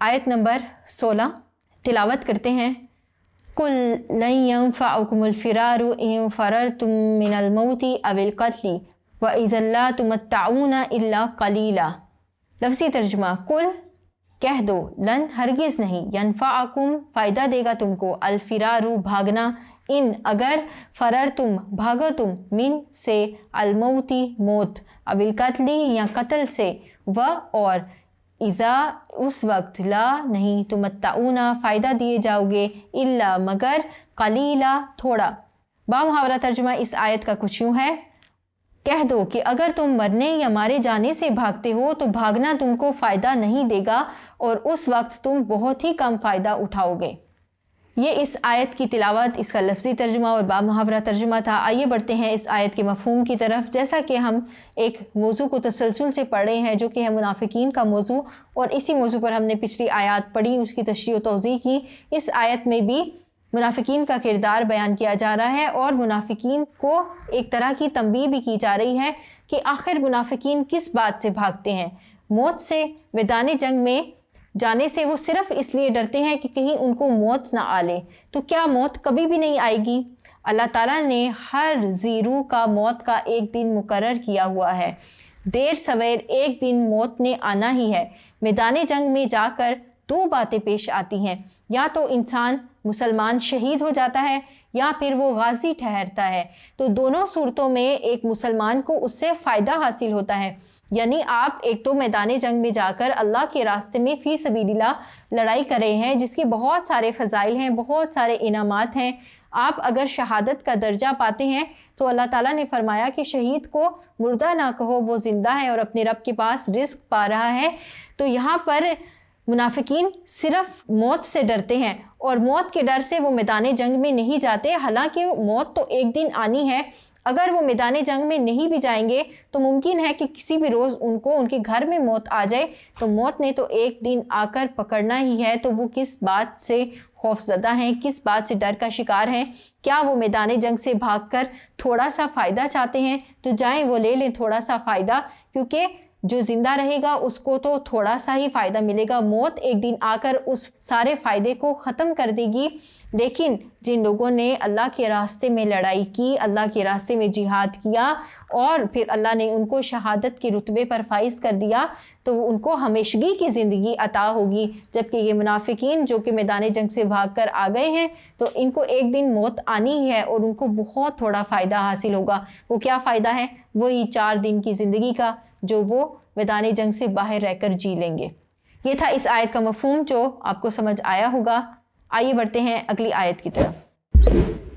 आयत नंबर 16 तिलावत करते हैं। कुल लन यंफ़अकुमुल फ़िरारु इन फ़ररतुम मिनल मौति अविल क़त्लि व इज़ा ला तुमत्तऊना इल्ला क़लीला। लफ्ज़ी तर्जुमा, कुल कह दो, लन हरगिज़ नहीं, यंफ़अकुम फ़ायदा देगा तुमको, अल फ़िरारु भागना, इन अगर, फ़रर तुम भागो तुम, मिन से, अल मौती मौत, अविल क़त्लि या कत्ल से, व और, इज़ा उस वक्त, ला नहीं, तुमत्तऊना फ़ायदा दिए जाओगे, इल्ला मगर, क़लीला थोड़ा। बामुहावरा तर्जुमा इस आयत का कुछ यूँ है, कह दो कि अगर तुम मरने या मारे जाने से भागते हो तो भागना तुमको फ़ायदा नहीं देगा और उस वक्त तुम बहुत ही कम फ़ायदा उठाओगे। ये इस आयत की तिलावत, इसका लफ्ज़ी तर्जुमा और बामुहावरा तर्जुमा था। आइए बढ़ते हैं इस आयत के मफ़हूम की तरफ। जैसा कि हम एक मौजू को तसलसल से पढ़ रहे हैं जो कि है मुनाफिकीन का मौजू, और इसी मौजू पर हमने पिछली आयत पढ़ी, उसकी तशरीह व तौज़ीह की। इस आयत में भी मुनाफिकीन का किरदार बयान किया जा रहा है और मुनाफिकीन को एक तरह की तंबीह भी की जा रही है कि आखिर मुनाफिकीन किस बात से भागते हैं। मौत से, मैदान जंग में जाने से वो सिर्फ़ इसलिए डरते हैं कि कहीं उनको मौत ना आ ले। तो क्या मौत कभी भी नहीं आएगी? अल्लाह ताला ने हर ज़ीरू का मौत का एक दिन मुकर्रर किया हुआ है। देर सवेर एक दिन मौत ने आना ही है। मैदान जंग में जाकर दो बातें पेश आती हैं, या तो इंसान मुसलमान शहीद हो जाता है या फिर वो गाजी ठहरता है। तो दोनों सूरतों में एक मुसलमान को उससे फ़ायदा हासिल होता है। यानी आप एक तो मैदान जंग में जाकर अल्लाह के रास्ते में फ़ी सबीलिल्लाह लड़ाई कर रहे हैं जिसके बहुत सारे फ़ज़ाइल हैं, बहुत सारे इनामात हैं। आप अगर शहादत का दर्जा पाते हैं तो अल्लाह ताला ने फरमाया कि शहीद को मुर्दा ना कहो, वो ज़िंदा है और अपने रब के पास रिज़्क़ पा रहा है। तो यहाँ पर मुनाफिकीन सिर्फ मौत से डरते हैं और मौत के डर से वो मैदान जंग में नहीं जाते। हालांकि मौत तो एक दिन आनी है। अगर वो मैदान जंग में नहीं भी जाएंगे तो मुमकिन है कि किसी भी रोज़ उनको उनके घर में मौत आ जाए। तो मौत ने तो एक दिन आकर पकड़ना ही है। तो वो किस बात से खौफज़दा हैं, किस बात से डर का शिकार हैं? क्या वो मैदान जंग से भागकर थोड़ा सा फ़ायदा चाहते हैं? तो जाएं, वो ले लें थोड़ा सा फ़ायदा, क्योंकि जो ज़िंदा रहेगा उसको तो थोड़ा सा ही फ़ायदा मिलेगा। मौत एक दिन आकर उस सारे फ़ायदे को ख़त्म कर देगी। लेकिन जिन लोगों ने अल्लाह के रास्ते में लड़ाई की, अल्लाह के रास्ते में जिहाद किया और फिर अल्लाह ने उनको शहादत के रुतबे पर फाइज कर दिया, तो उनको हमेशगी की ज़िंदगी अता होगी। जबकि ये मुनाफिकीन जो कि मैदान जंग से भाग कर आ गए हैं, तो इनको एक दिन मौत आनी ही है और उनको बहुत थोड़ा फ़ायदा हासिल होगा। वो क्या फ़ायदा है? वही 4 दिन की ज़िंदगी का जो वो मैदान जंग से बाहर रहकर जी लेंगे। ये था इस आयत का मफ़हूम जो आपको समझ आया होगा। आइए बढ़ते हैं अगली आयत की तरफ।